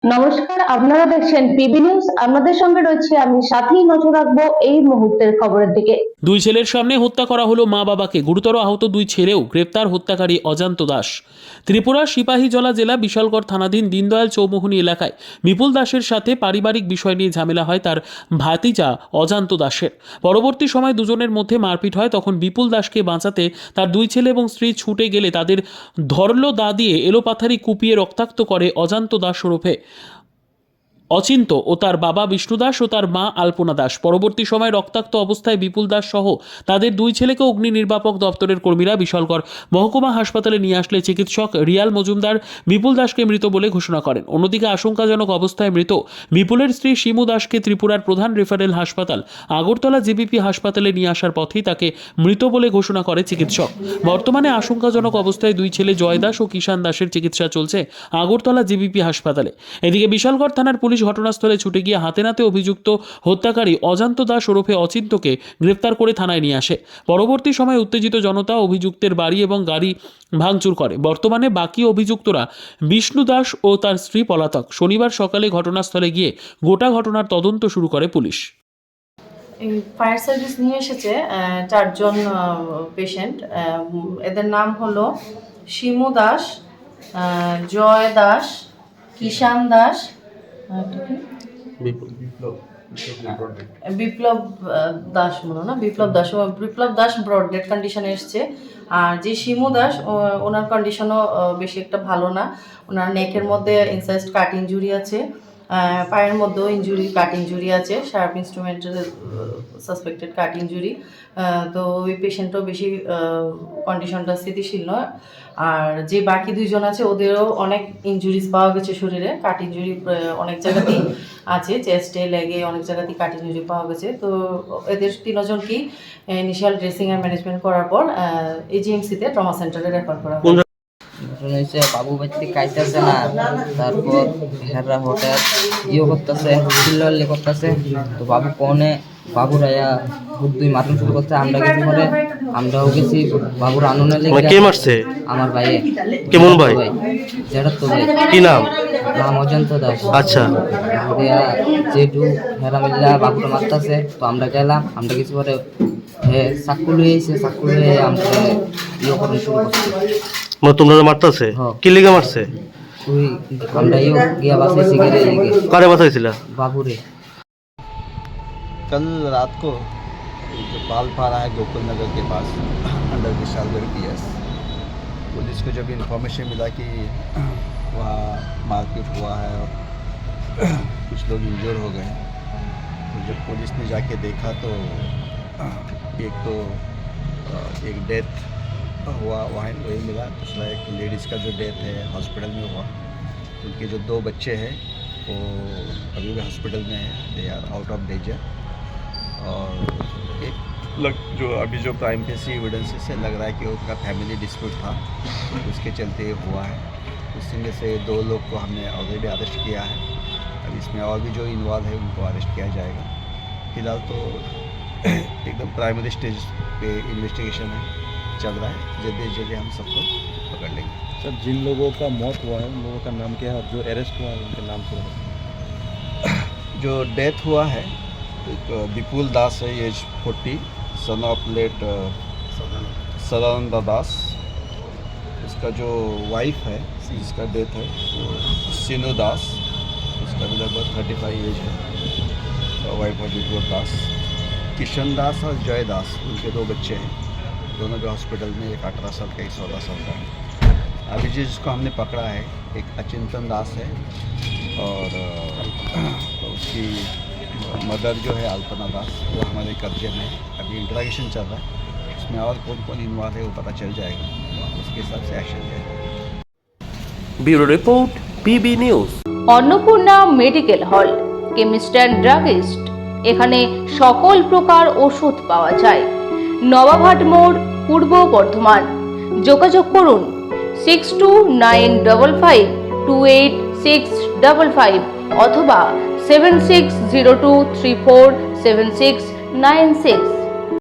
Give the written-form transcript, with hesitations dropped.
নমস্কার, আপনারা দেখছেন পিবি নিউজ। আপনাদের সঙ্গে রয়েছে আমি, সাথেই নজর রাখবো এই মুহূর্তের খবরের দিকে। দুই ছেলের সামনে হত্যা করা হলো মা বাবাকে, গুরুতর আহত দুই ছেলেও, গ্রেপ্তার হত্যাকারী অজান্ত দাস। ত্রিপুরার সিপাহীজলা জেলা বিশালগড় থানাধীন দীনদয়াল চৌমুহনী এলাকায় বিপুল দাসের সাথে পারিবারিক বিষয় নিয়ে ঝামেলা হয় তার ভাতিজা অজান্ত দাসের। পরবর্তী সময় দুজনের মধ্যে মারপিট হয়। তখন বিপুল দাসকে বাঁচাতে তার দুই ছেলে এবং স্ত্রী ছুটে গেলে তাদের ধরল দা দিয়ে এলোপাথারি কুপিয়ে রক্তাক্ত করে অজান্ত দাস ওরফে অচিন্ত ও তার বাবা বিষ্ণু দাস ও তার মা আলপনা দাস। পরবর্তী সময় রক্তাক্ত অবস্থায় বিপুল দাস সহ তাদের দুই ছেলেকে অগ্নি নির্বাপক দপ্তরের কর্মীরা বিশালগড় মহকুমা হাসপাতালে নিয়ে আসলে চিকিৎসক রিয়াল মজুমদার বিপুল দাসকে মৃত বলে ঘোষণা করেন। অন্যদিকে আশঙ্কাজনক অবস্থায় মৃত বিপুলের স্ত্রী শিমু দাসকে ত্রিপুরার প্রধান রেফারেল হাসপাতাল আগরতলা জিবিপি হাসপাতালে নিয়ে আসার পথেই তাকে মৃত বলে ঘোষণা করে চিকিৎসক। বর্তমানে আশঙ্কাজনক অবস্থায় দুই ছেলে জয় দাস ও কিষান দাসের চিকিৎসা চলছে আগরতলা জিবিপি হাসপাতালে। এদিকে বিশালগড় থানার পুলিশ ঘটনাস্থলে ছুটে গিয়ে হাতে নাতে অভিযুক্ত হত্যাকারী অজান্ত দাস ওরফে অচিন্তকে গ্রেফতার করে থানায় নিয়ে আসে। পরবর্তী সময়ে উত্তেজিত জনতা অভিযুক্তের বাড়ি এবং গাড়ি ভাঙচুর করে। বর্তমানে বাকি অভিযুক্তরা বিষ্ণু দাস ও তার স্ত্রী পলাতক। শনিবার সকালে ঘটনাস্থলে গিয়ে গোটা ঘটনার তদন্ত শুরু করে পুলিশ। এই ফায়ার সার্ভিস নিয়ে এসেছে চারজন পেশেন্ট। এদের নাম হলো শিমু দাস, জয় দাস, কিষান দাস, বিপ্লব দাস মনে না, বিপ্লব দাস ব্রড ডেড কন্ডিশনে এসছে। আর যে শিমু দাস, ওনার কন্ডিশনও বেশি একটা ভালো না। ওনার নেকের মধ্যে ইনসাইজড কাট ইঞ্জুরি আছে, পায়ের মধ্যেও কাট ইঞ্জুরি আছে, শার্প ইনস্ট্রুমেন্টের সাসপেক্টেড কাট ইঞ্জুরি। তো ওই পেশেন্টও বেশি কন্ডিশনটা স্থিতিশীল নয়। আর যে বাকি দুইজন আছে ওদেরও অনেক ইঞ্জুরিজ পাওয়া গেছে শরীরে, কাট ইঞ্জুরি অনেক জায়গাতেই আছে, চেস্টে লেগে অনেক জায়গাতেই কাট ইঞ্জুরি পাওয়া গেছে। তো এদের তিনজনকেই ইনিশিয়াল ড্রেসিং অ্যান্ড ম্যানেজমেন্ট করার পর এজিএমসিতে ট্রমা সেন্টারে রেফার করা হয়। ঘটনা হয়েছে বাবু বাচ্চা খাইতেছে না, তারপর হেরা হঠাৎ করতেছে, চিল্লাল্লি করতেছে। তো বাবু কনে বাবুর আয়া বুদ্ধি মারুন শুরু করতে, আমরা কিছু করে আমরাও গেছি বাবুর আনন্দ লেগে। কে মারছে? আমার ভাই। কেমন ভাই? যেটা তো ভাই। কি নাম? নাম অজন্ত দাস। আচ্ছা। যেটু হেরা মিল্লা বাবুটা মারতেছে, তো আমরা গেলাম, আমরা কিছু করে চাকু লুয়ে এসে চাকু লুয়ে আমরা করে শুরু করছি। তোমরা মারতেছে? কি লিগে মারছে? ওই আমরা গিয়া বাসাইছি, কারে বাসাইছিল? বাবুরে। कल रात को जो पालपारा है गोकुल नगर के पास अंडर विशालगढ़ पीएस, पुलिस को जब इन्फॉर्मेशन मिला कि वहाँ मारपीट हुआ है और कुछ लोग इंजर हो गए, तो जब पुलिस ने जाके देखा तो एक डेथ हुआ वहाँ वही मिला। दूसरा एक लेडीज़ का जो डेथ है हॉस्पिटल में हुआ। उनके जो दो बच्चे हैं वो अभी भी हॉस्पिटल में है, they are out of danger. और एक जो अभी जो प्राइम फेसी एविडेंस से लग रहा है कि उनका फैमिली डिस्प्यूट था, उसके चलते हुआ है। उसी में से दो लोग को हमने ऑलरेडी अरेस्ट किया है। अब इसमें और भी जो इन्वॉल्व है उनको अरेस्ट किया जाएगा। फिलहाल तो एकदम प्राइमरी स्टेज पे इन्वेस्टिगेशन है, चल रहा है। जल्दी जल्दी हम सबको पकड़ लेंगे। सर, जिन लोगों का मौत हुआ है उन लोगों का नाम क्या है? जो अरेस्ट हुआ है उनके नाम क्या है? जो डेथ हुआ है विपुल दास है, age 40, son of late Sadanand Das. इसका जो वाइफ है जिसका डेथ है वो सिनु दास, उसका भी लगभग 35 एज है, वाइफ ऑफ विपुल दास। किशन दास और जय दास, उनके दो बच्चे हैं, दोनों भी हॉस्पिटल में, एक 18 साल का, एक 16 साल का है। अभी जिसको हमने पकड़ा है एक अचिंतन दास है, और उसकी मदर जो है अल्पना दास, वो हमारे कब्जे में है। अभी इंट्रोगेशन चल रहा है, उसमें और कौन कौन इन्वॉल्व है वो पता चल जाएगा, उसके हिसाब से एक्शन लेगा। Bureau report, PB news. Annapurna medical hall, chemist and druggist. এখানে সকল প্রকার ওষুধ পাওয়া যায়। নবাবহাট মোড়, পূর্ব বর্ধমান। যোগাযোগ করুন 6295528655 অথবা 7602347696।